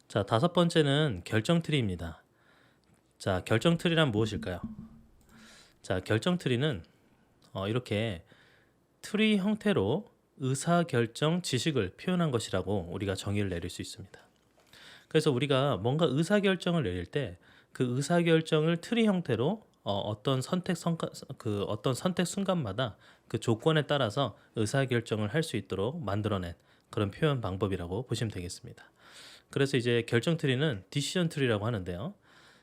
자, 다섯 번째는 결정 트리입니다. 자, 결정 트리란 무엇일까요? 자, 결정 트리는 이렇게 트리 형태로 의사결정 지식을 표현한 것이라고 우리가 정의를 내릴 수 있습니다. 그래서 우리가 뭔가 의사결정을 내릴 때 그 의사결정을 트리 형태로 어떤 선택 순간마다 그 조건에 따라서 의사결정을 할 수 있도록 만들어낸 그런 표현 방법이라고 보시면 되겠습니다. 그래서 이제 결정 트리는 디시전 트리라고 하는데요.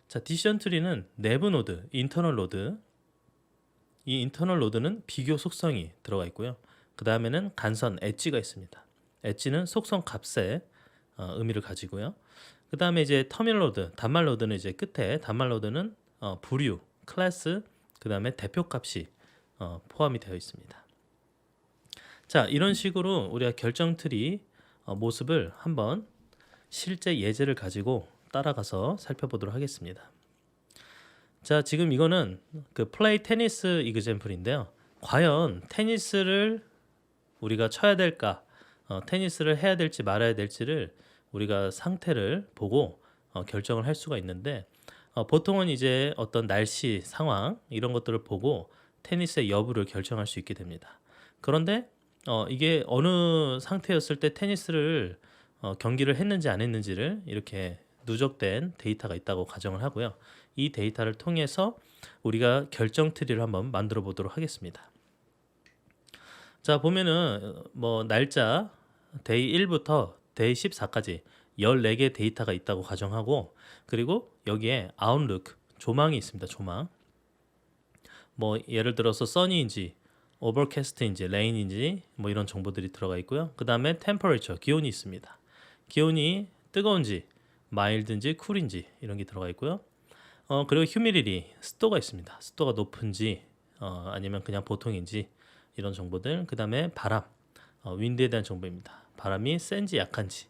자, 디시전 트리는 내부 노드, 인터널 노드. 이 인터널 노드는 비교 속성이 들어가 있고요. 그 다음에는 간선 엣지가 있습니다. 엣지는 속성 값의 의미를 가지고요. 그 다음에 이제 터미널 노드, 단말 노드는 이제 끝에 단말 노드는 부류, 클래스, 그 다음에 대표 값이 포함이 되어 있습니다. 자, 이런 식으로 우리가 결정 트리 모습을 한번 실제 예제를 가지고 따라가서 살펴보도록 하겠습니다. 자, 지금 이거는 그 플레이 테니스 이그젬플인데요. 과연 테니스를 우리가 쳐야 될까, 테니스를 해야 될지 말아야 될지를 우리가 상태를 보고 결정을 할 수가 있는데, 보통은 이제 어떤 날씨 상황 이런 것들을 보고 테니스의 여부를 결정할 수 있게 됩니다. 그런데 이게 어느 상태였을 때 테니스를 경기를 했는지 안 했는지를 이렇게 누적된 데이터가 있다고 가정을 하고요. 이 데이터를 통해서 우리가 결정 트리를 한번 만들어 보도록 하겠습니다. 자, 보면은 뭐 날짜 데이 1부터 데이 14까지 14개 데이터가 있다고 가정하고, 그리고 여기에 아웃룩 조망이 있습니다. 조망. 뭐 예를 들어서 써니인지 오버캐스트인지 레인인지 뭐 이런 정보들이 들어가 있고요. 그 다음에 템퍼레처 기온이 있습니다. 기온이 뜨거운지 마일드인지 쿨인지 이런 게 들어가 있고요. 그리고 휴미디티 습도가 있습니다. 습도가 높은지 아니면 그냥 보통인지 이런 정보들. 그 다음에 바람 윈드에 대한 정보입니다. 바람이 센지 약한지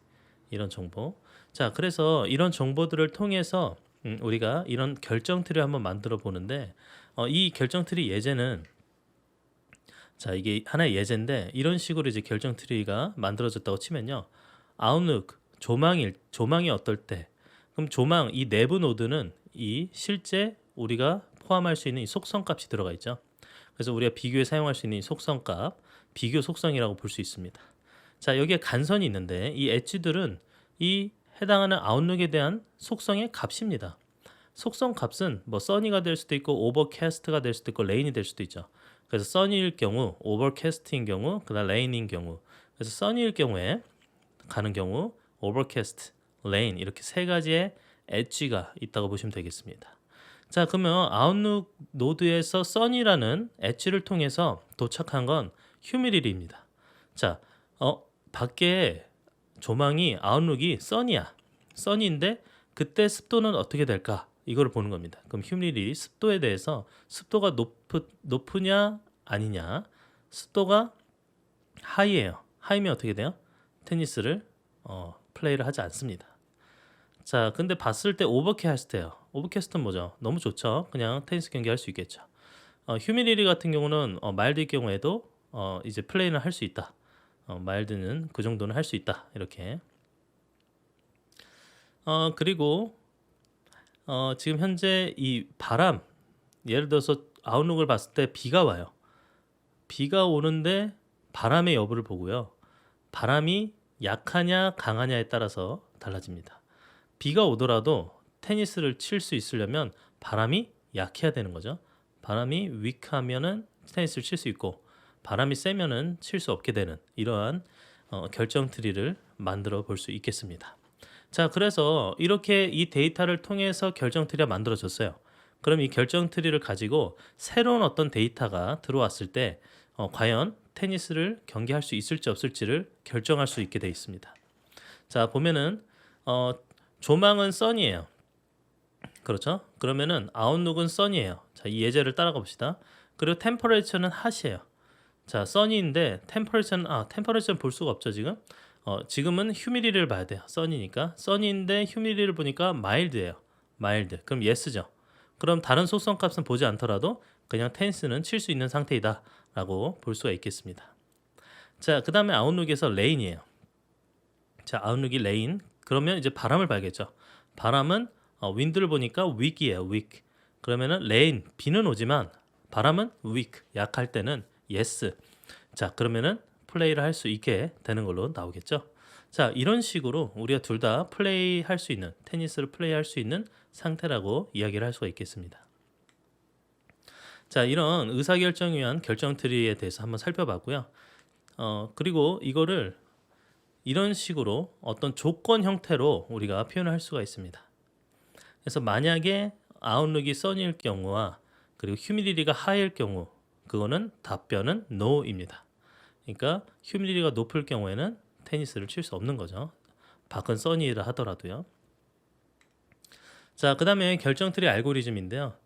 이런 정보. 자, 그래서 이런 정보들을 통해서 우리가 이런 결정 트리를 한번 만들어 보는데, 이 결정 트리 예제는, 자, 이게 하나의 예제인데 이런 식으로 이제 결정 트리가 만들어졌다고 치면요. 아웃룩 조망이 어떨 때, 그럼 조망 이 내부 노드는 이 실제 우리가 포함할 수 있는 이 속성 값이 들어가 있죠. 그래서 우리가 비교에 사용할 수 있는 이 속성 값, 비교 속성이라고 볼 수 있습니다. 자, 여기에 간선이 있는데 이 엣지들은 이 해당하는 아웃룩에 대한 속성의 값입니다. 속성 값은 뭐 써니가 될 수도 있고 오버캐스트가 될 수도 있고 레인이 될 수도 있죠. 그래서 써니일 경우, 오버캐스트인 경우, 그다음 레인인 경우. 그래서 써니일 경우에 가는 경우 오버캐스트, 레인 이렇게 세 가지의 엣지가 있다고 보시면 되겠습니다. 자, 그러면 아웃룩 노드에서 써니라는 엣지를 통해서 도착한 건 휴미디티입니다. 자, 밖에 조망이 아웃룩이 써니야. 써니인데 그때 습도는 어떻게 될까? 이걸 보는 겁니다. 그럼 휴미디티 습도에 대해서 습도가 높으냐 아니냐? 습도가 하이예요. 하이면 어떻게 돼요? 테니스를 플레이를 하지 않습니다. 자, 근데 봤을 때 오버캐스트예요. 오버캐스트는 뭐죠? 너무 좋죠. 그냥 테니스 경기 할 수 있겠죠. 휴미디티 같은 경우는 마일드일 경우에도 이제 플레이는 할 수 있다. 마일드는 그 정도는 할 수 있다. 이렇게. 그리고 지금 현재 이 바람, 예를 들어서 아웃룩을 봤을 때 비가 와요. 비가 오는데 바람의 여부를 보고요. 바람이 약하냐 강하냐에 따라서 달라집니다. 비가 오더라도 테니스를 칠 수 있으려면 바람이 약해야 되는 거죠. 바람이 위크하면은 테니스를 칠 수 있고, 바람이 세면은 칠 수 없게 되는 이러한 결정 트리를 만들어 볼 수 있겠습니다. 자, 그래서 이렇게 이 데이터를 통해서 결정 트리가 만들어졌어요. 그럼 이 결정 트리를 가지고 새로운 어떤 데이터가 들어왔을 때 과연 테니스를 경기할 수 있을지 없을지를 결정할 수 있게 되어 있습니다. 자, 보면은 조망은 선이에요. 그렇죠? 그러면은 아웃룩은 선이에요. 자, 이 예제를 따라가 봅시다. 그리고 템퍼레처는 핫이에요. 자, 선인데 템퍼레처는 볼 수가 없죠, 지금. 지금은 휴미디티를 봐야 돼요. 선이니까. 선인데 휴미디티를 보니까 마일드예요. 마일드. 그럼 예스죠. 그럼 다른 속성 값은 보지 않더라도 그냥 테니스는 칠 수 있는 상태이다라고 볼 수가 있겠습니다. 자, 그다음에 아웃룩에서 레인이에요. 자, 아웃룩이 레인. 그러면 이제 바람을 봐야겠죠. 바람은 wind를 보니까 weak이에요. weak. 그러면은 rain 비는 오지만 바람은 weak 약할 때는 yes. 자, 그러면은 플레이를 할 수 있게 되는 걸로 나오겠죠. 자, 이런 식으로 우리가 둘 다 플레이 할 수 있는 테니스를 플레이할 수 있는 상태라고 이야기를 할 수가 있겠습니다. 자, 이런 의사결정을 위한 결정 트리에 대해서 한번 살펴봤고요. 그리고 이거를 이런 식으로 어떤 조건 형태로 우리가 표현을 할 수가 있습니다. 그래서 만약에 아웃룩이 sun일 경우와 그리고 휴미디티가 high일 경우 그거는 답변은 no입니다. 그러니까 휴미디티가 높을 경우에는 테니스를 칠 수 없는 거죠. 밖은 sun이라 하더라도요. 자, 그 다음에 결정 트리 알고리즘인데요.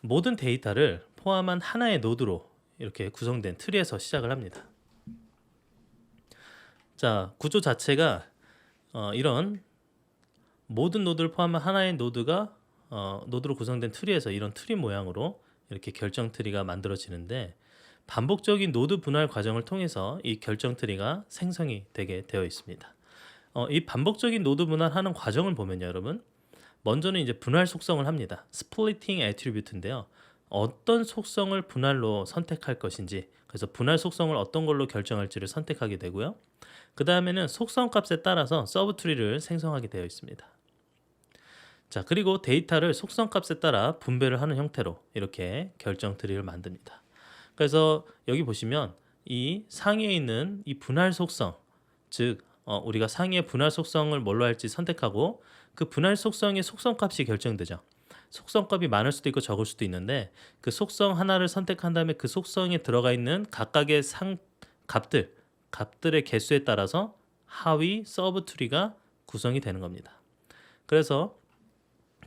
모든 데이터를 포함한 하나의 노드로 이렇게 구성된 트리에서 시작을 합니다. 자, 구조 자체가 이런 모든 노드를 포함한 하나의 노드가 노드로 구성된 트리에서 이런 트리 모양으로 이렇게 결정 트리가 만들어지는데 반복적인 노드 분할 과정을 통해서 이 결정 트리가 생성이 되게 되어 있습니다. 이 반복적인 노드 분할하는 과정을 보면요, 여러분. 먼저는 이제 분할 속성을 합니다. 스플리팅 애트리뷰트인데요. 어떤 속성을 분할로 선택할 것인지, 그래서 분할 속성을 어떤 걸로 결정할지를 선택하게 되고요. 그 다음에는 속성 값에 따라서 서브 트리를 생성하게 되어 있습니다. 자, 그리고 데이터를 속성 값에 따라 분배를 하는 형태로 이렇게 결정 트리를 만듭니다. 그래서 여기 보시면 이 상위에 있는 이 분할 속성, 즉 우리가 상위의 분할 속성을 뭘로 할지 선택하고 그 분할 속성의 속성 값이 결정되죠. 속성 값이 많을 수도 있고 적을 수도 있는데 그 속성 하나를 선택한 다음에 그 속성에 들어가 있는 각각의 값들의 개수에 따라서 하위 서브 트리가 구성이 되는 겁니다. 그래서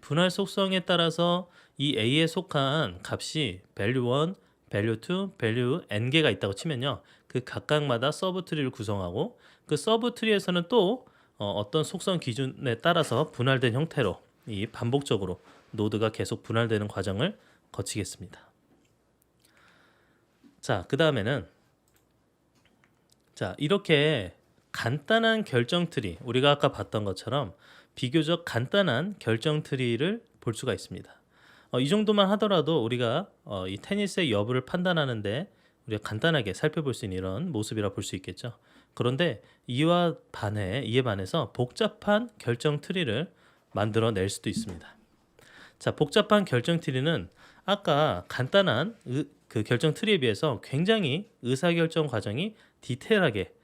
분할 속성에 따라서 이 A에 속한 값이 value 1, value 2, value n개가 있다고 치면요. 그 각각마다 서브 트리를 구성하고 그 서브 트리에서는 또 어떤 속성 기준에 따라서 분할된 형태로 이 반복적으로 노드가 계속 분할되는 과정을 거치겠습니다. 자, 그 다음에는 자, 이렇게 간단한 결정 트리, 우리가 아까 봤던 것처럼 비교적 간단한 결정 트리를 볼 수가 있습니다. 이 정도만 하더라도 우리가 이 테니스의 여부를 판단하는데 우리가 간단하게 살펴볼 수 있는 이런 모습이라 볼 수 있겠죠. 그런데 이에 반해서 복잡한 결정 트리를 만들어낼 수도 있습니다. 자, 복잡한 결정 트리는 아까 간단한 그 결정 트리에 비해서 굉장히 의사결정 과정이 디테일하게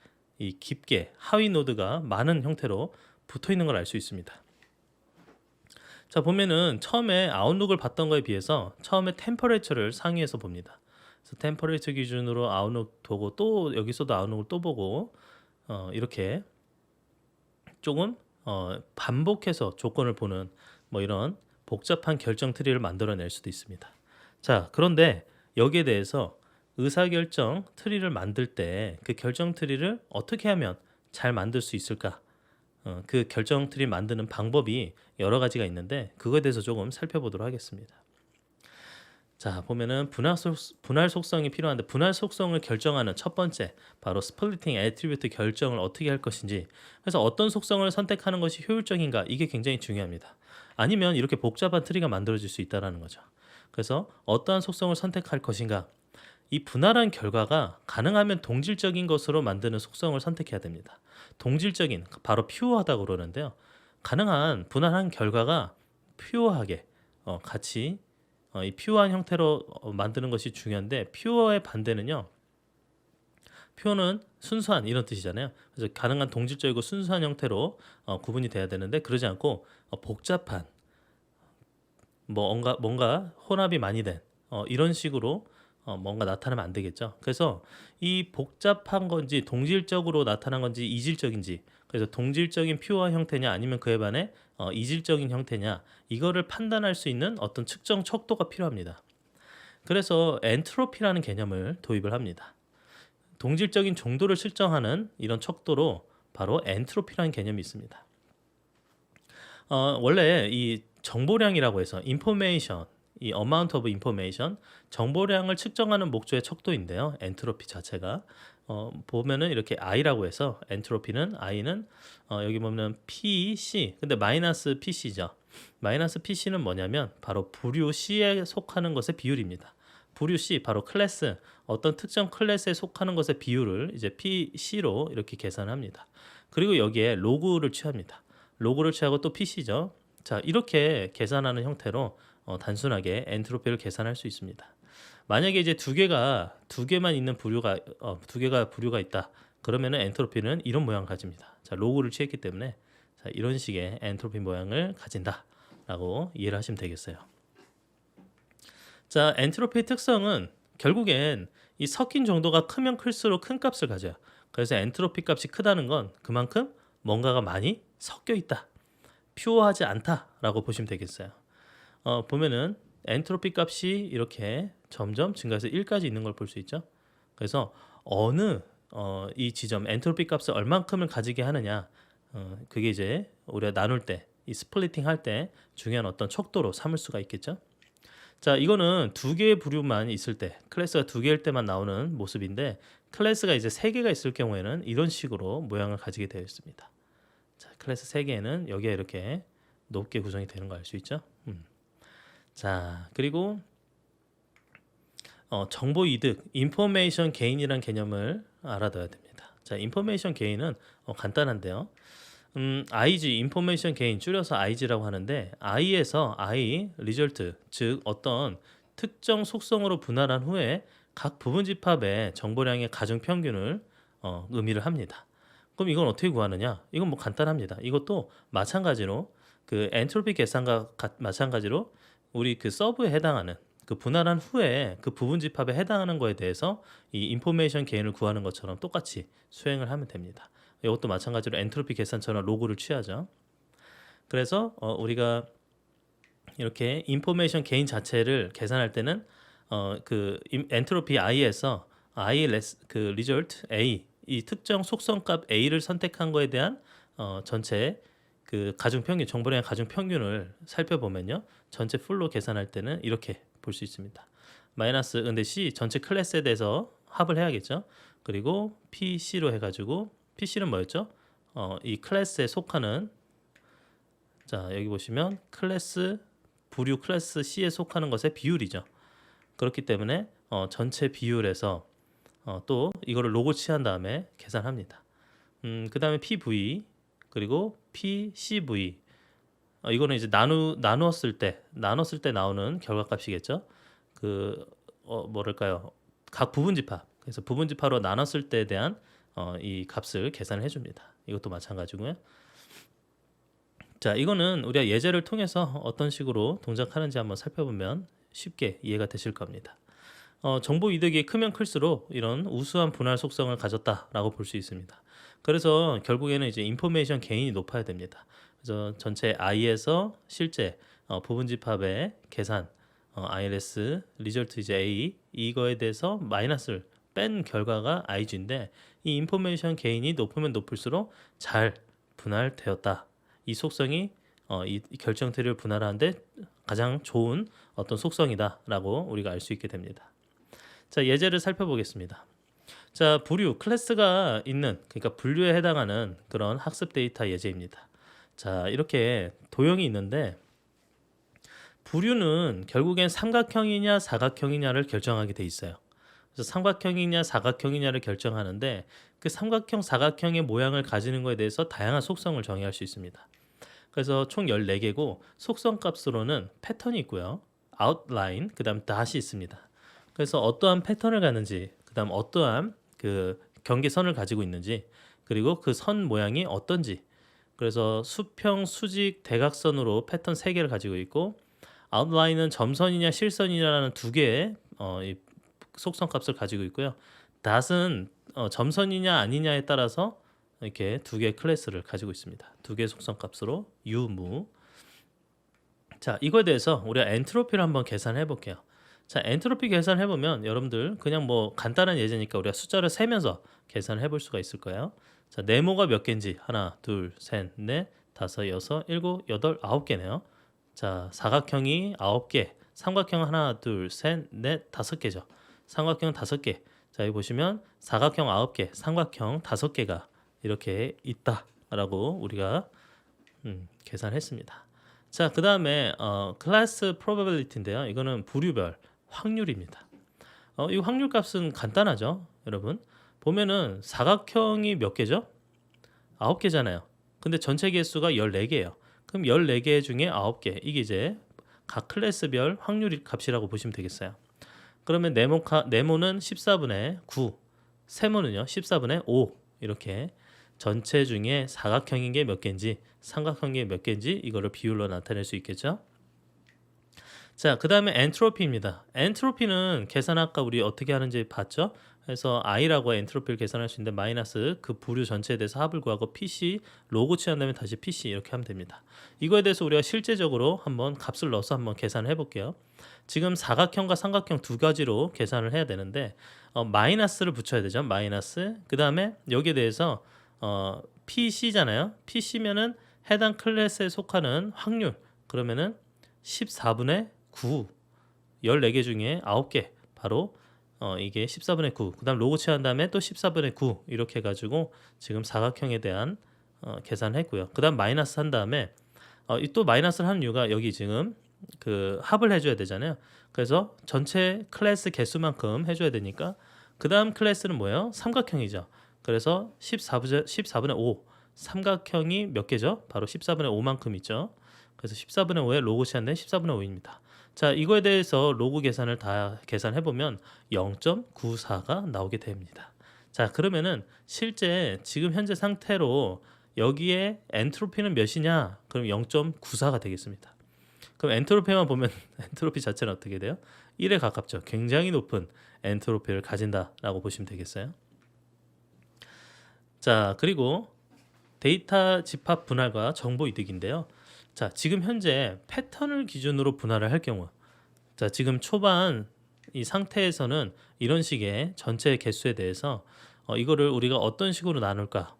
깊게 하위 노드가 많은 형태로 붙어 있는 걸 알 수 있습니다. 자, 보면은 처음에 아웃룩을 봤던 거에 비해서 처음에 템퍼레처를 상위에서 봅니다. 그래서 템퍼레처 기준으로 아웃룩 보고 또 여기서도 아웃룩을 또 보고 이렇게 조금 반복해서 조건을 보는 뭐 이런 복잡한 결정 트리를 만들어낼 수도 있습니다. 자, 그런데 여기에 대해서 의사결정 트리를 만들 때 그 결정 트리를 어떻게 하면 잘 만들 수 있을까? 그 결정 트리 만드는 방법이 여러 가지가 있는데 그거에 대해서 조금 살펴보도록 하겠습니다. 자, 보면은 분할 속성이 필요한데 분할 속성을 결정하는 첫 번째 바로 스플리팅 애트리뷰트 결정을 어떻게 할 것인지, 그래서 어떤 속성을 선택하는 것이 효율적인가, 이게 굉장히 중요합니다. 아니면 이렇게 복잡한 트리가 만들어질 수 있다는 거죠. 그래서 어떠한 속성을 선택할 것인가, 이 분할한 결과가 가능하면 동질적인 것으로 만드는 속성을 선택해야 됩니다. 동질적인, 바로 퓨어하다고 그러는데요. 가능한 분할한 결과가 퓨어하게 같이 이 퓨어한 형태로 만드는 것이 중요한데, 퓨어의 반대는요. 퓨어는 순수한 이런 뜻이잖아요. 그래서 가능한 동질적이고 순수한 형태로 구분이 돼야 되는데 그러지 않고 복잡한 뭔가 혼합이 많이 된 이런 식으로 뭔가 나타나면 안 되겠죠. 그래서 이 복잡한 건지 동질적으로 나타난 건지 이질적인지, 그래서 동질적인 퓨어 형태냐 아니면 그에 반해 이질적인 형태냐, 이거를 판단할 수 있는 어떤 측정 척도가 필요합니다. 그래서 엔트로피라는 개념을 도입을 합니다. 동질적인 정도를 측정하는 이런 척도로 바로 엔트로피라는 개념이 있습니다. 원래 이 정보량이라고 해서 information, 이 amount of information, 정보량을 측정하는 목적의 척도인데요. 엔트로피 자체가 보면은 이렇게 I라고 해서 엔트로피는 I는 여기 보면 PC 근데 마이너스 PC죠. 마이너스 PC는 뭐냐면 바로 부류 C에 속하는 것의 비율입니다. 부류 C 바로 클래스 어떤 특정 클래스에 속하는 것의 비율을 이제 PC로 이렇게 계산합니다. 그리고 여기에 로그를 취합니다. 로그를 취하고 또 PC죠. 자, 이렇게 계산하는 형태로 단순하게 엔트로피를 계산할 수 있습니다. 만약에 이제 두 개만 있는 부류가 두 개가 부류가 있다. 그러면은 엔트로피는 이런 모양을 가집니다. 자, 로그를 취했기 때문에 자, 이런 식의 엔트로피 모양을 가진다라고 이해를 하시면 되겠어요. 자, 엔트로피의 특성은 결국엔 이 섞인 정도가 크면 클수록 큰 값을 가져요. 그래서 엔트로피 값이 크다는 건 그만큼 뭔가가 많이 섞여 있다. 퓨어하지 않다라고 보시면 되겠어요. 보면은 엔트로피 값이 이렇게 점점 증가해서 1까지 있는 걸 볼 수 있죠. 그래서 어느 이 지점 엔트로피 값을 얼만큼을 가지게 하느냐, 그게 이제 우리가 나눌 때, 이 스플리팅 할 때 중요한 어떤 척도로 삼을 수가 있겠죠. 자, 이거는 두 개의 부류만 있을 때, 클래스가 두 개일 때만 나오는 모습인데, 클래스가 이제 세 개가 있을 경우에는 이런 식으로 모양을 가지게 되어 있습니다. 자, 클래스 세 개는 여기에 이렇게 높게 구성이 되는 거 알 수 있죠. 자, 그리고 정보 이득, 인포메이션 게인이라는 개념을 알아둬야 됩니다. 자, 인포메이션 게인은 간단한데요. IG, 인포메이션 게인 줄여서 IG라고 하는데 I에서 I, 리절트, 즉 어떤 특정 속성으로 분할한 후에 각 부분 집합의 정보량의 가중 평균을 의미를 합니다. 그럼 이건 어떻게 구하느냐? 이건 뭐 간단합니다. 이것도 마찬가지로 그 엔트로피 계산과 마찬가지로 우리 그 서브에 해당하는 그 분할한 후에 그 부분 집합에 해당하는 거에 대해서 이 인포메이션 게인을 구하는 것처럼 똑같이 수행을 하면 됩니다. 이것도 마찬가지로 엔트로피 계산처럼 로그를 취하죠. 그래서 우리가 이렇게 인포메이션 게인 자체를 계산할 때는 그 엔트로피 I에서 I 그 result A 이 특정 속성값 A를 선택한 거에 대한 전체 그 가중 평균 정보량의 가중 평균을 살펴보면요. 전체 풀로 계산할 때는 이렇게 볼 수 있습니다. 마이너스 근데 C 전체 클래스에 대해서 합을 해야겠죠. 그리고 PC로 해가지고 PC는 뭐였죠? 이 클래스에 속하는 자 여기 보시면 클래스 부류 클래스 C에 속하는 것의 비율이죠. 그렇기 때문에 전체 비율에서 또 이거를 로고 취한 다음에 계산합니다. 그 다음에 PV 그리고 PCV 이거는 이제 나눴을 때 나오는 결과값이겠죠. 그 뭐랄까요? 각 부분 집합. 그래서 부분 집합으로 나눴을 때에 대한 이 값을 계산을 해줍니다. 이것도 마찬가지고요. 자, 이거는 우리가 예제를 통해서 어떤 식으로 동작하는지 한번 살펴보면 쉽게 이해가 되실 겁니다. 정보 이득이 크면 클수록 이런 우수한 분할 속성을 가졌다라고 볼 수 있습니다. 그래서 결국에는 이제 인포메이션 게인이 높아야 됩니다. 그래서 전체 I에서 실제 부분 집합의 계산 ILS 리절트 이제 A 이거에 대해서 마이너스를 뺀 결과가 IG인데 이 인포메이션 게인이 높으면 높을수록 잘 분할되었다. 이 속성이 이 결정 트리를 분할하는데 가장 좋은 어떤 속성이다라고 우리가 알 수 있게 됩니다. 자, 예제를 살펴보겠습니다. 자, 부류 클래스가 있는 그러니까 분류에 해당하는 그런 학습 데이터 예제입니다. 자, 이렇게 도형이 있는데 부류는 결국엔 삼각형이냐 사각형이냐를 결정하게 돼 있어요. 그래서 삼각형이냐 사각형이냐를 결정하는데 그 삼각형 사각형의 모양을 가지는 것에 대해서 다양한 속성을 정의할 수 있습니다. 그래서 총 14개고 속성 값으로는 패턴이 있고요. 아웃라인, 그다음 닷이 있습니다. 그래서 어떠한 패턴을 가는지, 그다음 어떠한 그 경계선을 가지고 있는지, 그리고 그 선 모양이 어떤지. 그래서 수평, 수직, 대각선으로 패턴 3개를 가지고 있고 아웃라인은 점선이냐 실선이냐라는 2개의 이 속성 값을 가지고 있고요. 닷은 점선이냐 아니냐에 따라서 이렇게 2개의 클래스를 가지고 있습니다. 2개의 속성 값으로 유무. 자, 이거에 대해서 우리가 엔트로피를 한번 계산해 볼게요. 자, 엔트로피 계산해 보면 여러분들 그냥 뭐 간단한 예제니까 우리가 숫자를 세면서 계산을 해볼 수가 있을 거예요. 자, 네모가 몇 개인지 하나, 둘, 셋, 넷, 다섯, 여섯, 일곱, 여덟, 9개네요. 자, 사각형이 9개, 삼각형 하나, 둘, 셋, 넷, 5개죠. 삼각형 5개. 자, 여기 보시면 사각형 9개, 삼각형 5개가 이렇게 있다라고 우리가 계산했습니다. 자, 그 다음에 클래스 프로바빌리티인데요. 이거는 부류별 확률입니다. 이 확률 값은 간단하죠, 여러분. 보면은 사각형이 몇 개죠? 9개잖아요. 근데 전체 개수가 14개예요. 그럼 14개 중에 9개. 이게 이제 각 클래스별 확률 값이라고 보시면 되겠어요. 그러면 네모는 14분의 9, 세모는요 14분의 5 이렇게 전체 중에 사각형인 게 몇 개인지 삼각형인 게 몇 개인지 이거를 비율로 나타낼 수 있겠죠. 자, 그 다음에 엔트로피입니다. 엔트로피는 계산 아까 우리 어떻게 하는지 봤죠? 그래서 I라고 엔트로피를 계산할 수 있는데 마이너스 그 부류 전체에 대해서 합을 구하고 PC 로고 취한 다음에 다시 PC 이렇게 하면 됩니다. 이거에 대해서 우리가 실제적으로 한번 값을 넣어서 한번 계산을 해볼게요. 지금 사각형과 삼각형 두 가지로 계산을 해야 되는데 마이너스를 붙여야 되죠. 마이너스. 그 다음에 여기에 대해서 PC잖아요. PC면은 해당 클래스에 속하는 확률. 그러면은 14분의 9 14개 중에 9개 바로 이게 14분의 9 그 다음 로고 취한 다음에 또 14분의 9 이렇게 해가지고 지금 사각형에 대한 계산을 했고요. 그 다음 마이너스 한 다음에 또 마이너스를 하는 이유가 여기 지금 그 합을 해줘야 되잖아요. 그래서 전체 클래스 개수만큼 해줘야 되니까 그 다음 클래스는 뭐예요? 삼각형이죠. 그래서 14분의 5 삼각형이 몇 개죠? 바로 14분의 5만큼 있죠. 그래서 14분의 5에 로고 취한다는 14분의 5입니다. 자, 이거에 대해서 로그 계산을 다 계산해 보면 0.94가 나오게 됩니다. 자, 그러면은 실제 지금 현재 상태로 여기에 엔트로피는 몇이냐? 그럼 0.94가 되겠습니다. 그럼 엔트로피만 보면 엔트로피 자체는 어떻게 돼요? 1에 가깝죠. 굉장히 높은 엔트로피를 가진다라고 보시면 되겠어요. 자, 그리고 데이터 집합 분할과 정보 이득인데요. 자, 지금 현재 패턴을 기준으로 분할을 할 경우, 자, 지금 초반 이 상태에서는 이런 식의 전체 개수에 대해서 이거를 우리가 어떤 식으로 나눌까?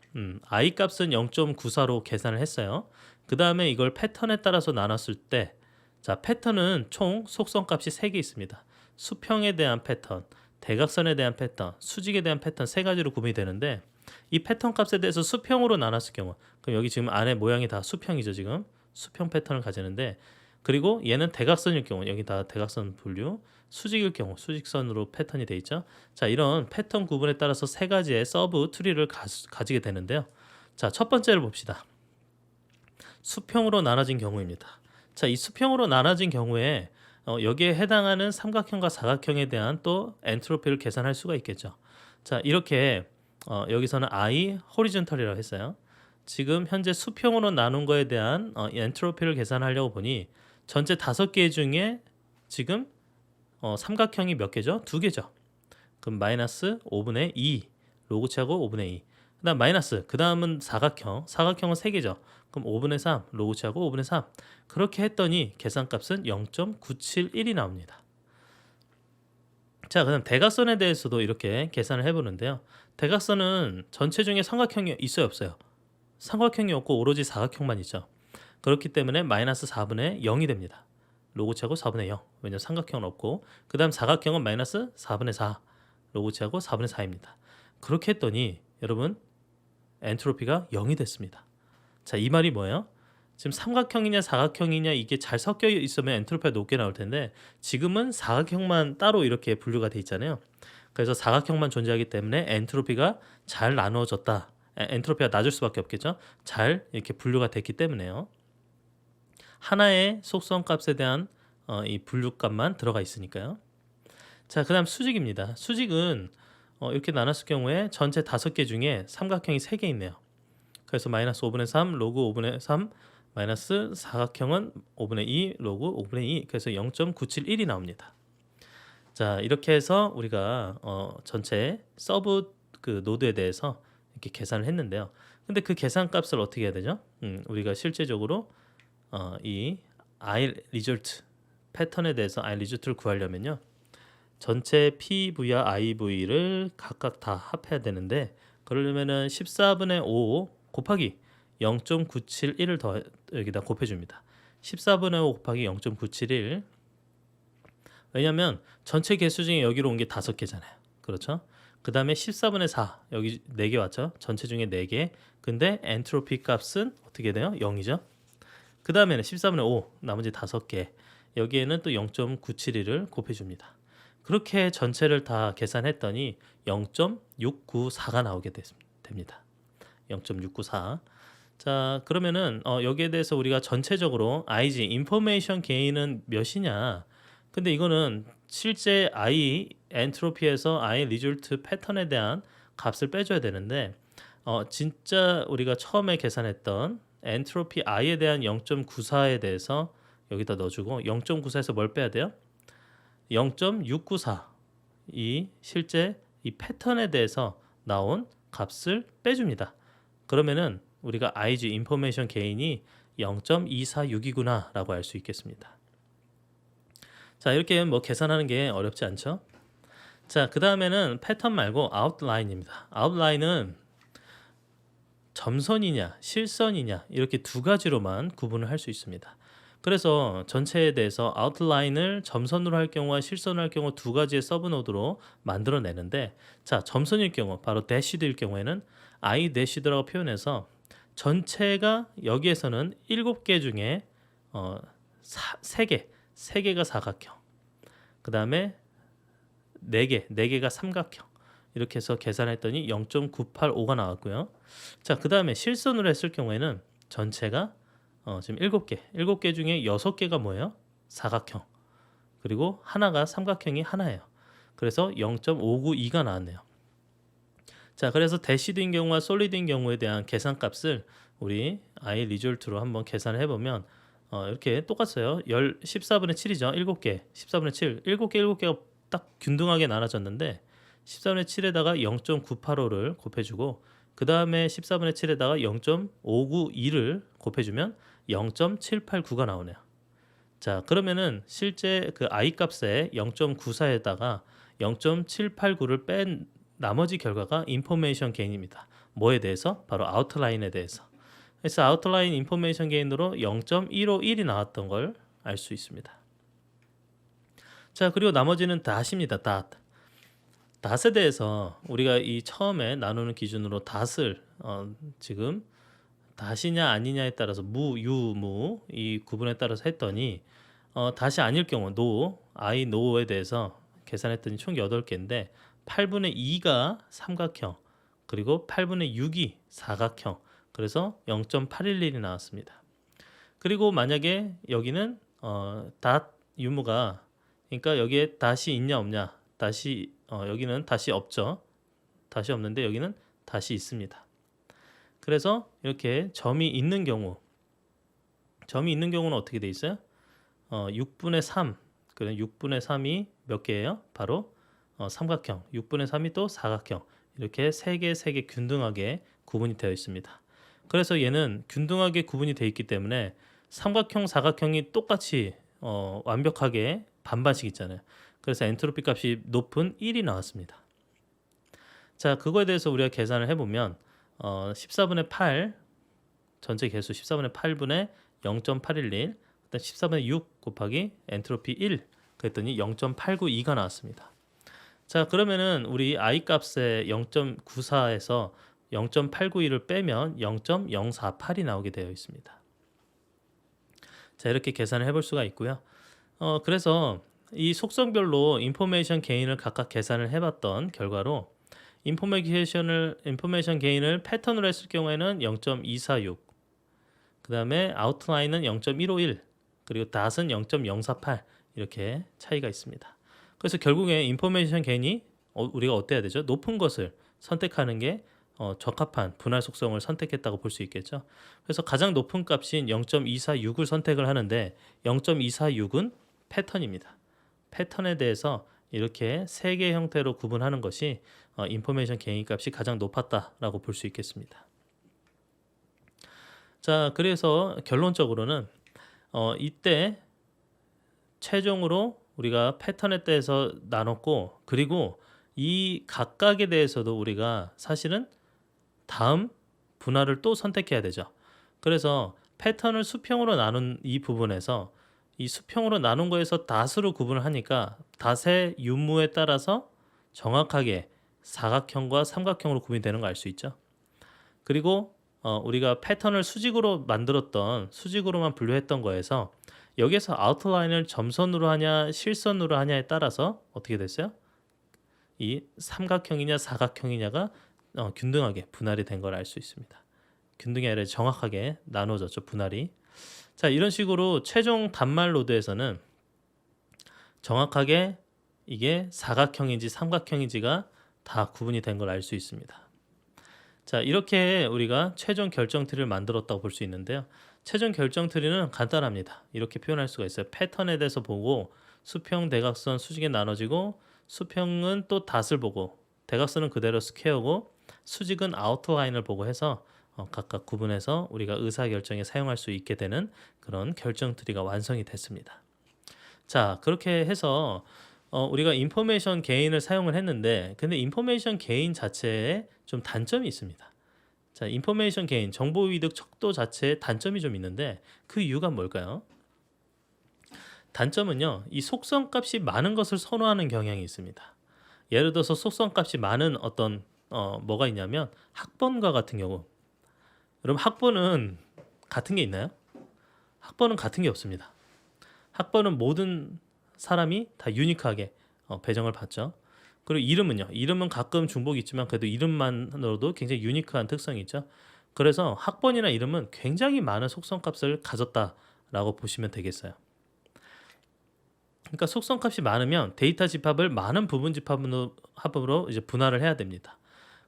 I 값은 0.94로 계산을 했어요. 그 다음에 이걸 패턴에 따라서 나눴을 때, 자, 패턴은 총 속성 값이 3개 있습니다. 수평에 대한 패턴, 대각선에 대한 패턴, 수직에 대한 패턴 세 가지로 구분이 되는데 이 패턴 값에 대해서 수평으로 나눴을 경우, 그럼 여기 지금 안에 모양이 다 수평이죠, 지금. 수평 패턴을 가지는데, 그리고 얘는 대각선일 경우 여기 다 대각선 분류, 수직일 경우 수직선으로 패턴이 돼 있죠. 자, 이런 패턴 구분에 따라서 세 가지의 서브 트리를 가지게 되는데요. 자, 첫 번째를 봅시다. 수평으로 나눠진 경우입니다. 자, 이 수평으로 나눠진 경우에 여기에 해당하는 삼각형과 사각형에 대한 또 엔트로피를 계산할 수가 있겠죠. 자, 이렇게 여기서는 I 호리존털이라고 했어요. 지금 현재 수평으로 나눈 거에 대한 엔트로피를 계산하려고 보니 전체 5개 중에 지금 삼각형이 몇 개죠? 2개죠. 그럼 마이너스 5분의 2 로그 취하고 5분의 2. 그 다음 마이너스 그 다음은 사각형은 3개죠. 그럼 5분의 3 로그 취하고 5분의 3. 그렇게 했더니 계산값은 0.971이 나옵니다. 자, 그다음 대각선에 대해서도 이렇게 계산을 해보는데요. 대각선은 전체 중에 삼각형이 있어요, 없어요? 삼각형이 없고 오로지 사각형만 있죠. 그렇기 때문에 마이너스 4분의 0이 됩니다. 로고 취하고 4분의 0. 왜냐면 삼각형은 없고, 그 다음 사각형은 마이너스 4분의 4 로고 취하고 4분의 4입니다. 그렇게 했더니 여러분 엔트로피가 0이 됐습니다. 자, 이 말이 뭐예요? 지금 삼각형이냐 사각형이냐 이게 잘 섞여 있으면 엔트로피가 높게 나올 텐데 지금은 사각형만 따로 이렇게 분류가 돼 있잖아요. 그래서 사각형만 존재하기 때문에 엔트로피가 잘 나누어졌다. 엔트로피가 낮을 수밖에 없겠죠. 잘 이렇게 분류가 됐기 때문에요. 하나의 속성 값에 대한 이 분류값만 들어가 있으니까요. 자, 그다음 수직입니다. 수직은 이렇게 나눴을 경우에 전체 5개 중에 삼각형이 3개 있네요. 그래서 마이너스 5분의 3 로그 5분의 3 마이너스 사각형은 5분의 2 로그 5분의 2 그래서 0.971이 나옵니다. 자, 이렇게 해서 우리가 전체 서브 그 노드에 대해서 이렇게 계산을 했는데요. 근데 그 계산값을 어떻게 해야 되죠? 우리가 실제적으로 이 I result 패턴에 대해서 I result를 구하려면요. 전체 PV와 IV를 각각 다 합해야 되는데 그러려면은 14분의 5 곱하기 0.971을 더 여기다 곱해줍니다. 14분의 5 곱하기 0.971 왜냐면 전체 개수 중에 여기로 온 게 5개잖아요. 그렇죠? 그 다음에 14분의 4 여기 4개 왔죠. 전체 중에 4개. 근데 엔트로피 값은 어떻게 돼요? 0이죠. 그 다음에는 14분의 5 나머지 5개. 여기에는 또 0.972를 곱해줍니다. 그렇게 전체를 다 계산했더니 0.694가 나오게 됩니다. 0.694. 자, 그러면은 여기에 대해서 우리가 전체적으로 IG 인포메이션 게인은 몇이냐? 근데 이거는 실제 I 엔트로피에서 I 리졸트 패턴에 대한 값을 빼줘야 되는데 진짜 우리가 처음에 계산했던 엔트로피 I에 대한 0.94에 대해서 여기다 넣어주고 0.94에서 뭘 빼야 돼요? 0.694 이 실제 이 패턴에 대해서 나온 값을 빼줍니다. 그러면은 우리가 IG 인포메이션 게인이 0.246이구나 라고 알 수 있겠습니다. 자, 이렇게 뭐 계산하는 게 어렵지 않죠? 자, 그 다음에는 패턴 말고 아웃라인입니다. 아웃라인은 점선이냐 실선이냐 이렇게 두 가지로만 구분을 할 수 있습니다. 그래서 전체에 대해서 아웃라인을 점선으로 할 경우와 실선으로 할 경우 두 가지의 서브노드로 만들어내는데, 자, 점선일 경우 바로 대시드일 경우에는 I 대시드라고 표현해서 전체가 여기에서는 7개 중에 3개가 사각형, 그 다음에 4개가 삼각형, 이렇게 해서 계산했더니 0.985가 나왔고요. 자, 그 다음에 실선으로 했을 경우에는 전체가 지금 7개 중에 6개가 뭐예요? 사각형. 그리고 하나가 삼각형이 하나예요. 그래서 0.592가 나왔네요. 자, 그래서 대시드인 경우와 솔리드인 경우에 대한 계산값을 우리 I 리졸트로 한번 계산을 해보면 이렇게 똑같아요. 14분의 7이죠. 7개, 14분의 7, 7개가 딱 균등하게 나눠졌는데 14분의 7에다가 0.985를 곱해주고 그 다음에 14분의 7에다가 0.592를 곱해주면 0.789가 나오네요. 자, 그러면은 실제 그 I 값에 0.94에다가 0.789를 뺀 나머지 결과가 인포메이션 게인입니다. 뭐에 대해서? 바로 아웃라인에 대해서. 그래서 아웃라인 인포메이션 게인으로 0.151이 나왔던 걸 알 수 있습니다. 자, 그리고 나머지는 닷입니다. 닷에 대해서 우리가 이 처음에 나누는 기준으로 닷을 지금 닷이냐 아니냐에 따라서 무, 유, 무 이 구분에 따라서 했더니 닷이 아닐 경우 I, no에 대해서 계산했더니 총 8개인데 8분의 2가 삼각형, 그리고 8분의 6이 사각형, 그래서 0.811이 나왔습니다. 그리고 만약에 여기는 닷 유무가, 그러니까 여기에 닷이 있냐 없냐, 닷이 여기는 닷이 없죠. 닷이 없는데 여기는 닷이 있습니다. 그래서 이렇게 점이 있는 경우는 어떻게 돼 있어요? 6분의 3, 그럼 6분의 3이 몇 개예요? 바로 삼각형, 6분의 3이 또 사각형, 이렇게 3개 균등하게 구분이 되어 있습니다. 그래서 얘는 균등하게 구분이 되어 있기 때문에 삼각형, 사각형이 똑같이 완벽하게 반반씩 있잖아요. 그래서 엔트로피 값이 높은 1이 나왔습니다. 자, 그거에 대해서 우리가 계산을 해보면 14분의 8 전체 개수 14분의 8분의 0.811, 그다음 14분의 6 곱하기 엔트로피 1 그랬더니 0.892가 나왔습니다. 자, 그러면은 우리 I 값에 0.94에서 0.892를 빼면 0.048이 나오게 되어 있습니다. 자, 이렇게 계산을 해볼 수가 있고요. 그래서 이 속성별로 인포메이션 게인을 각각 계산을 해봤던 결과로 인포메이션 게인을 패턴으로 했을 경우에는 0.246, 그 다음에 아웃라인은 0.151, 그리고 닷은 0.048 이렇게 차이가 있습니다. 그래서 결국에 인포메이션 게인이 우리가 어때야 되죠? 높은 것을 선택하는 게 적합한 분할 속성을 선택했다고 볼 수 있겠죠. 그래서 가장 높은 값인 0.246을 선택을 하는데 0.246은 패턴입니다. 패턴에 대해서 이렇게 3개 형태로 구분하는 것이 인포메이션 게인 값이 가장 높았다라고 볼 수 있겠습니다. 자, 그래서 결론적으로는 이때 최종으로 우리가 패턴에 대해서 나눴고, 그리고 이 각각에 대해서도 우리가 사실은 다음 분할을 또 선택해야 되죠. 그래서 패턴을 수평으로 나눈 이 부분에서 이 수평으로 나눈 거에서 닷으로 구분을 하니까 닷의 유무에 따라서 정확하게 사각형과 삼각형으로 구분이 되는 거 알 수 있죠. 그리고 우리가 패턴을 수직으로 만들었던 수직으로만 분류했던 거에서 여기에서 아웃라인을 점선으로 하냐 실선으로 하냐에 따라서 어떻게 됐어요? 이 삼각형이냐 사각형이냐가 균등하게 분할이 된 걸 알 수 있습니다. 균등이 아니라 정확하게 나눠졌죠, 분할이. 자, 이런 식으로 최종 단말 노드에서는 정확하게 이게 사각형인지 삼각형인지가 다 구분이 된 걸 알 수 있습니다. 자, 이렇게 우리가 최종 결정 트리를 만들었다고 볼 수 있는데요. 최종 결정 트리는 간단합니다. 이렇게 표현할 수가 있어요. 패턴에 대해서 보고 수평, 대각선, 수직에 나눠지고 수평은 또 닷을 보고 대각선은 그대로 스퀘어고 수직은 아웃라인을 보고 해서 각각 구분해서 우리가 의사결정에 사용할 수 있게 되는 그런 결정 트리가 완성이 됐습니다. 자, 그렇게 해서 우리가 인포메이션 게인을 사용을 했는데 근데 인포메이션 게인 자체에 좀 단점이 있습니다. 자, 인포메이션 게인, 정보 이득 척도 자체에 단점이 좀 있는데 그 이유가 뭘까요? 단점은요, 이 속성 값이 많은 것을 선호하는 경향이 있습니다. 예를 들어서 속성 값이 많은 어떤 뭐가 있냐면 학번과 같은 경우, 여러분 학번은 같은 게 있나요? 학번은 같은 게 없습니다. 학번은 모든 사람이 다 유니크하게 배정을 받죠. 그리고 이름은요. 이름은 가끔 중복이 있지만 그래도 이름만으로도 굉장히 유니크한 특성이 있죠. 그래서 학번이나 이름은 굉장히 많은 속성값을 가졌다라고 보시면 되겠어요. 그러니까 속성값이 많으면 데이터 집합을 많은 부분 집합으로 이제 분할을 해야 됩니다.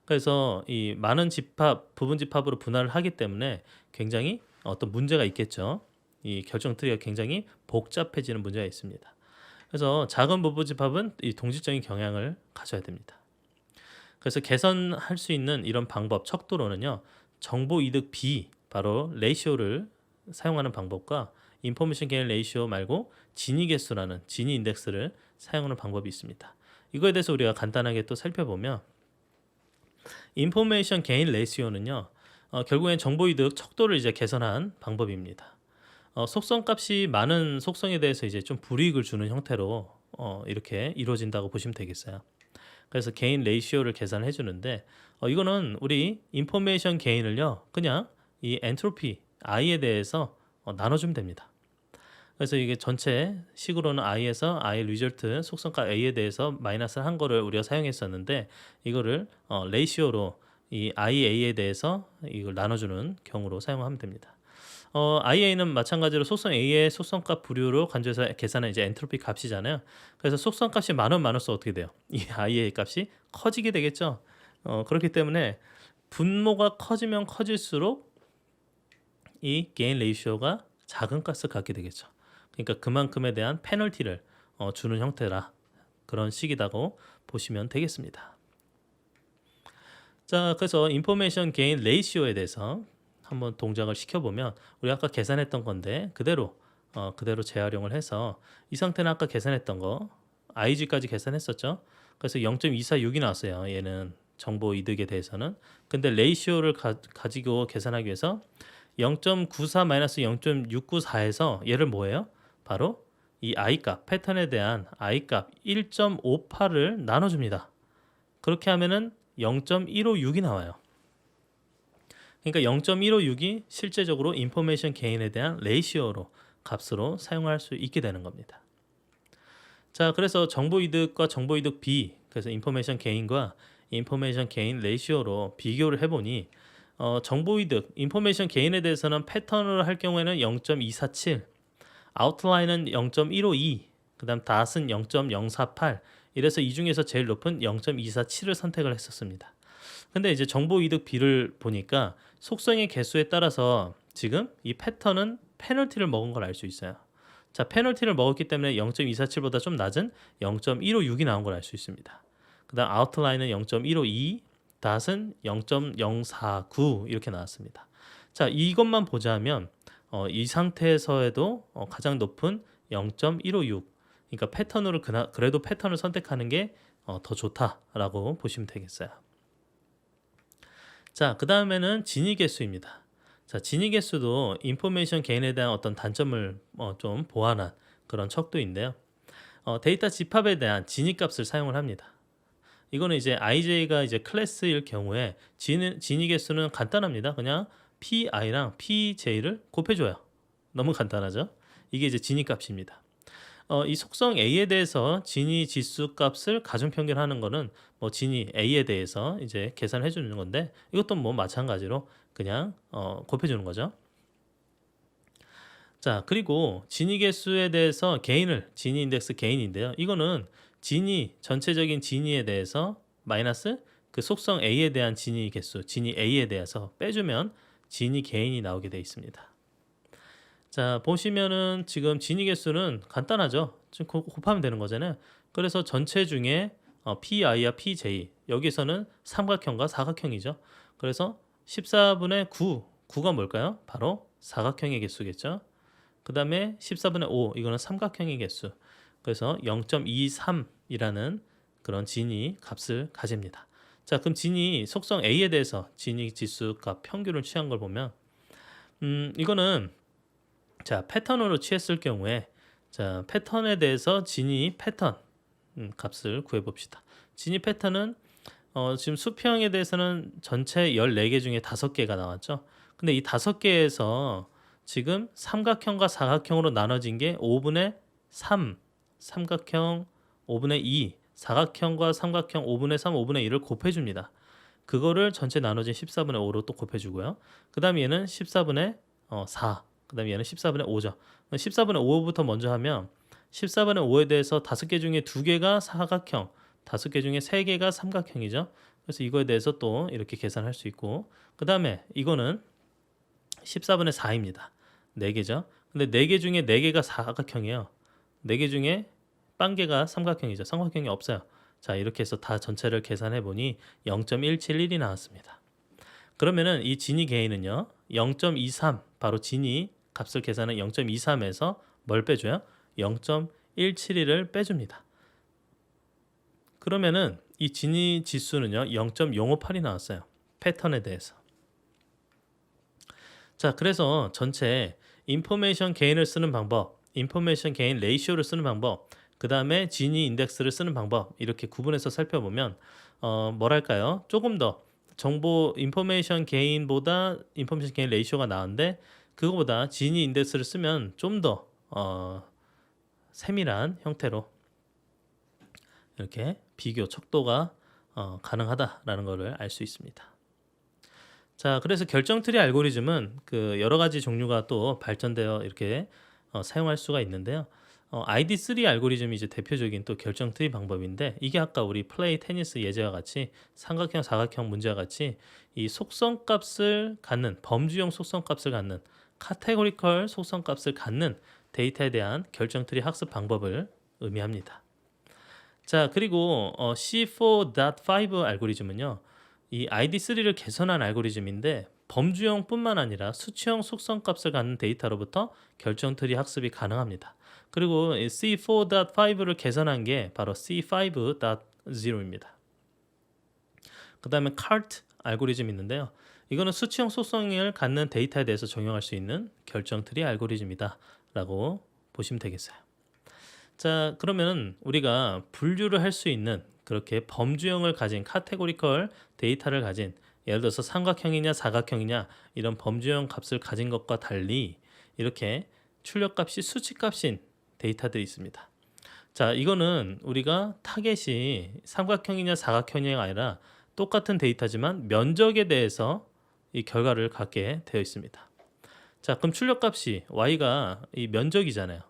그래서 이 많은 집합, 부분 집합으로 분할을 하기 때문에 굉장히 어떤 문제가 있겠죠. 이 결정 트리가 굉장히 복잡해지는 문제가 있습니다. 그래서 작은 부분 집합은 이 동질적인 경향을 가져야 됩니다. 그래서 개선할 수 있는 이런 방법 척도로는요. 정보 이득 B 바로 레이시오를 사용하는 방법과 인포메이션 게인 레이시오 말고 진위 개수라는 진위 인덱스를 사용하는 방법이 있습니다. 이거에 대해서 우리가 간단하게 또 살펴보면 인포메이션 게인 레이시오는요. 결국엔 정보 이득 척도를 이제 개선한 방법입니다. 속성 값이 많은 속성에 대해서 이제 좀 불이익을 주는 형태로 이렇게 이루어진다고 보시면 되겠어요. 그래서 게인 레이시오를 계산해 주는데 이거는 우리 인포메이션 게인을요 그냥 이 엔트로피 i에 대해서 나눠주면 됩니다. 그래서 이게 전체 식으로는 i에서 i 리절트 속성값 a에 대해서 마이너스를 한 거를 우리가 사용했었는데 이거를 레이시오로 이 ia에 대해서 이걸 나눠주는 경우로 사용하면 됩니다. IA는 마찬가지로 속성 A의 속성값 부류로 간주해서 계산한 이제 엔트로피 값이잖아요. 그래서 속성값이 많으면 많을수록 어떻게 돼요? 이 IA 값이 커지게 되겠죠. 그렇기 때문에 분모가 커지면 커질수록 이 게인 레이시오가 작은 값을 갖게 되겠죠. 그러니까 그만큼에 대한 페널티를 주는 형태라 그런 식이라고 보시면 되겠습니다. 자, 그래서 인포메이션 게인 레이시오에 대해서 한번 동작을 시켜보면 우리 아까 계산했던 건데 그대로 재활용을 해서 이 상태는 아까 계산했던 거 IG까지 계산했었죠. 그래서 0.246이 나왔어요. 얘는 정보 이득에 대해서는. 근데 레이시오를 가지고 계산하기 위해서 0.94-0.694에서 얘를 뭐예요? 바로 이 I값, 패턴에 대한 I값 1.58을 나눠줍니다. 그렇게 하면은 0.156이 나와요. 그러니까 0.156이 실제적으로 인포메이션 게인에 대한 레이시오로 값으로 사용할 수 있게 되는 겁니다. 자, 그래서 정보 이득과 정보 이득 B, 그래서 인포메이션 게인과 인포메이션 게인 레이시오로 비교를 해보니 정보 이득, 인포메이션 게인에 대해서는 패턴으로 할 경우에는 0.247, 아웃라인은 0.152, 그다음 닷은 0.048. 이래서 이 중에서 제일 높은 0.247을 선택을 했었습니다. 근데 이제 정보 이득 B를 보니까 속성의 개수에 따라서 지금 이 패턴은 페널티를 먹은 걸 알 수 있어요. 자, 페널티를 먹었기 때문에 0.247보다 좀 낮은 0.156이 나온 걸 알 수 있습니다. 그다음 아웃라인은 0.152, 닷은 0.049 이렇게 나왔습니다. 자, 이것만 보자면 이 상태에서에도 가장 높은 0.156. 그러니까 패턴으로 그래도 패턴을 선택하는 게 더 좋다라고 보시면 되겠어요. 자, 그 다음에는 진위 개수입니다. 자, 진위 개수도 인포메이션 게인에 대한 어떤 단점을 좀 보완한 그런 척도인데요. 데이터 집합에 대한 진위 값을 사용을 합니다. 이거는 이제 IJ가 이제 클래스일 경우에 진위 개수는 간단합니다. 그냥 PI랑 PJ를 곱해줘요. 너무 간단하죠? 이게 이제 진위 값입니다. 이 속성 A에 대해서 진위 지수 값을 가중평균하는 거는 뭐 진위 A에 대해서 이제 계산해 주는 건데 이것도 뭐 마찬가지로 그냥 곱해 주는 거죠. 자, 그리고 진위 개수에 대해서 진위 인덱스 개인인데요. 이거는 전체적인 진위에 대해서 마이너스 그 속성 A에 대한 진위 개수, 진위 A에 대해서 빼주면 진위 개인이 나오게 되어 있습니다. 자, 보시면은 지금 진위 개수는 간단하죠. 지금 곱하면 되는 거잖아요. 그래서 전체 중에 PI와 PJ, 여기서는 삼각형과 사각형이죠. 그래서 14분의 9, 9가 뭘까요? 바로 사각형의 개수겠죠. 그 다음에 14분의 5, 이거는 삼각형의 개수. 그래서 0.23이라는 그런 진위 값을 가집니다. 자, 그럼 진위 속성 A에 대해서 진위 지수 값 평균을 취한 걸 보면 이거는 자, 패턴으로 취했을 경우에 자, 패턴에 대해서 진위 패턴 값을 구해 봅시다. 진위 패턴은 지금 수평에 대해서는 전체 14개 중에 5개가 나왔죠. 근데 이 5개에서 지금 삼각형과 사각형으로 나눠진 게 5분의 3, 삼각형 5분의 2, 사각형과 삼각형 5분의 3, 5분의 1을 곱해줍니다. 그거를 전체 나눠진 14분의 5로 또 곱해주고요. 그 다음에 얘는 14분의 4, 그 다음에 얘는 14분의 5죠. 14분의 5부터 먼저 하면 14분의 5에 대해서 5개 중에 2개가 사각형, 5개 중에 3개가 삼각형이죠. 그래서 이거에 대해서 또 이렇게 계산할 수 있고, 그 다음에 이거는 14분의 4입니다. 4개죠. 근데 4개 중에 4개가 사각형이에요. 4개 중에 빵개가 삼각형이죠. 삼각형이 없어요. 자, 이렇게 해서 다 전체를 계산해 보니 0.171이 나왔습니다. 그러면은 이 진위 개인은요, 0.23, 바로 진위 값을 계산한 0.23에서 뭘 빼줘요? 0.171을 빼줍니다. 그러면은 이 진위 지수는요, 0.058이 나왔어요. 패턴에 대해서. 자, 그래서 전체 인포메이션 게인을 쓰는 방법, 인포메이션 게인 레이쇼를 쓰는 방법, 그 다음에 진위 인덱스를 쓰는 방법, 이렇게 구분해서 살펴보면 뭐랄까요? 조금 더 정보 인포메이션 게인보다 인포메이션 게인 레이쇼가 나은데, 그거보다 진위 인덱스를 쓰면 좀 더 세밀한 형태로 이렇게 비교 척도가 가능하다라는 것을 알 수 있습니다. 자, 그래서 결정트리 알고리즘은 그 여러 가지 종류가 또 발전되어 이렇게 사용할 수가 있는데요. ID3 알고리즘이 이제 대표적인 또 결정트리 방법인데, 이게 아까 우리 플레이 테니스 예제와 같이 삼각형, 사각형 문제와 같이 이 속성값을 갖는, 범주형 속성값을 갖는, 카테고리컬 속성값을 갖는 데이터에 대한 결정트리 학습 방법을 의미합니다. 자, 그리고 C4.5 알고리즘은요, 이 ID3를 개선한 알고리즘인데 범주형뿐만 아니라 수치형 속성값을 갖는 데이터로부터 결정트리 학습이 가능합니다. 그리고 C4.5를 개선한 게 바로 C5.0입니다. 그 다음에 CART 알고리즘이 있는데요. 이거는 수치형 속성을 갖는 데이터에 대해서 적용할 수 있는 결정트리 알고리즘이다 라고 보시면 되겠어요. 자, 그러면 우리가 분류를 할 수 있는 그렇게 범주형을 가진 카테고리컬 데이터를 가진, 예를 들어서 삼각형이냐 사각형이냐 이런 범주형 값을 가진 것과 달리 이렇게 출력값이 수치값인 데이터들이 있습니다. 자, 이거는 우리가 타겟이 삼각형이냐 사각형이냐가 아니라 똑같은 데이터지만 면적에 대해서 이 결과를 갖게 되어 있습니다. 자, 그럼 출력값이 y가 이 면적이잖아요.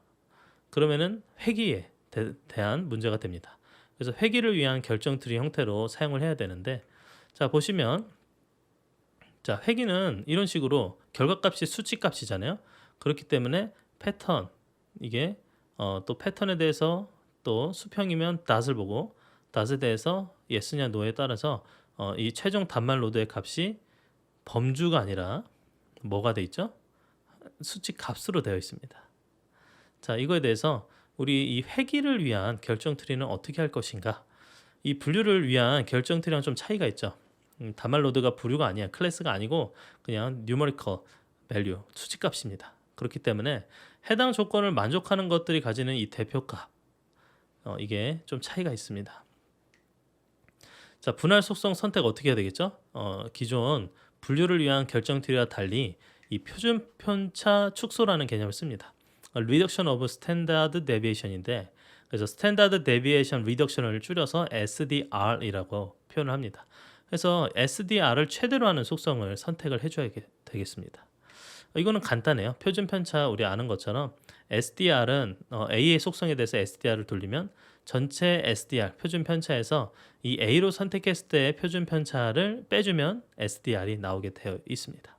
그러면은 회귀에 대한 문제가 됩니다. 그래서 회귀를 위한 결정트리 형태로 사용을 해야 되는데, 자, 보시면 자, 회귀는 이런 식으로 결과값이 수치값이잖아요. 그렇기 때문에 패턴, 이게 또 패턴에 대해서 또 수평이면 닷을 보고 닷에 대해서 yes냐 no에 따라서 이 최종 단말 로드의 값이 범주가 아니라 뭐가 돼 있죠? 수치 값으로 되어 있습니다. 자, 이거에 대해서 우리 이 회귀를 위한 결정트리는 어떻게 할 것인가? 이 분류를 위한 결정트리랑 좀 차이가 있죠. 단말 로드가 분류가 아니야, 클래스가 아니고 그냥 numerical value, 수치값입니다. 그렇기 때문에 해당 조건을 만족하는 것들이 가지는 이 대표값, 이게 좀 차이가 있습니다. 자, 분할 속성 선택 어떻게 해야 되겠죠? 기존 분류를 위한 결정 트리와 달리 이 표준 편차 축소라는 개념을 씁니다. Reduction of Standard Deviation인데, 그래서 Standard Deviation Reduction을 줄여서 SDR이라고 표현을 합니다. 그래서 SDR을 최대로 하는 속성을 선택을 해줘야 되겠습니다. 이거는 간단해요. 표준 편차 우리 아는 것처럼 SDR은 A의 속성에 대해서 SDR을 돌리면 전체 SDR 표준 편차에서 이 A로 선택했을 때의 표준 편차를 빼주면 SDR이 나오게 되어 있습니다.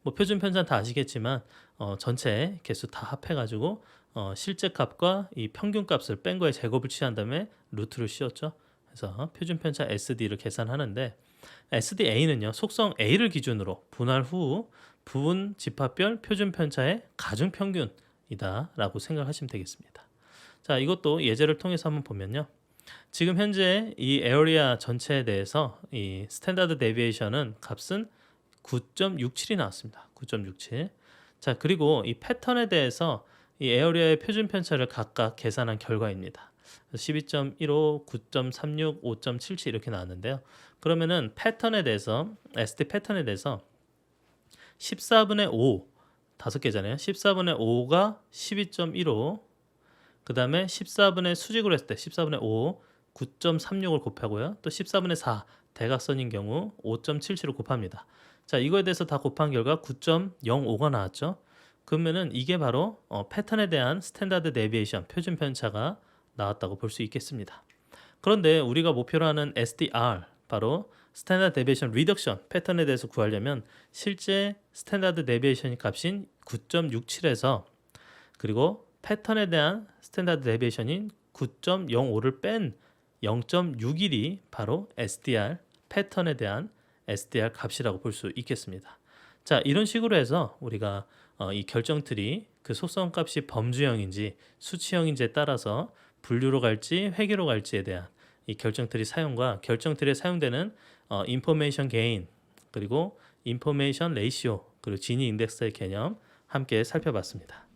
뭐 표준 편차는 다 아시겠지만 전체 개수 다 합해가지고 실제 값과 이 평균 값을 뺀 거에 제곱을 취한 다음에 루트를 씌웠죠. 그래서 표준 편차 SD를 계산하는데 SDA는요 속성 A를 기준으로 분할 후 부분 집합별 표준 편차의 가중 평균이다라고 생각하시면 되겠습니다. 자, 이것도 예제를 통해서 한번 보면요. 지금 현재 이 에어리아 전체에 대해서 이 스탠다드 데비에이션은 값은 9.67이 나왔습니다. 9.67. 자, 그리고 이 패턴에 대해서 이 에어리아의 표준 편차를 각각 계산한 결과입니다. 12.15, 9.36, 5.77 이렇게 나왔는데요. 그러면은 패턴에 대해서 SD 패턴에 대해서 14분의 5 5개잖아요. 14분의 5가 12.15, 그 다음에 14분의 수직으로 했을 때 14분의 5 9.36을 곱하고요. 또 14분의 4 대각선인 경우 5.77을 곱합니다. 자, 이거에 대해서 다 곱한 결과 9.05가 나왔죠. 그러면은 이게 바로 패턴에 대한 스탠다드 데비에이션 표준 편차가 나왔다고 볼 수 있겠습니다. 그런데 우리가 목표로 하는 SDR 바로 스탠다드 데비에이션 리덕션 패턴에 대해서 구하려면 실제 스탠다드 데비에이션 값인 9.67에서 그리고 패턴에 대한 스탠다드 데비에이션인 9.05를 뺀 0.61이 바로 SDR 패턴에 대한 SDR 값이라고 볼 수 있겠습니다. 자, 이런 식으로 해서 우리가 이 결정 트리 그 속성 값이 범주형인지 수치형인지에 따라서 분류로 갈지 회계로 갈지에 대한 이 결정 트리 사용과 결정 트리에 사용되는 인포메이션 게인 그리고 인포메이션 레이시오 그리고 지니 인덱스의 개념 함께 살펴봤습니다.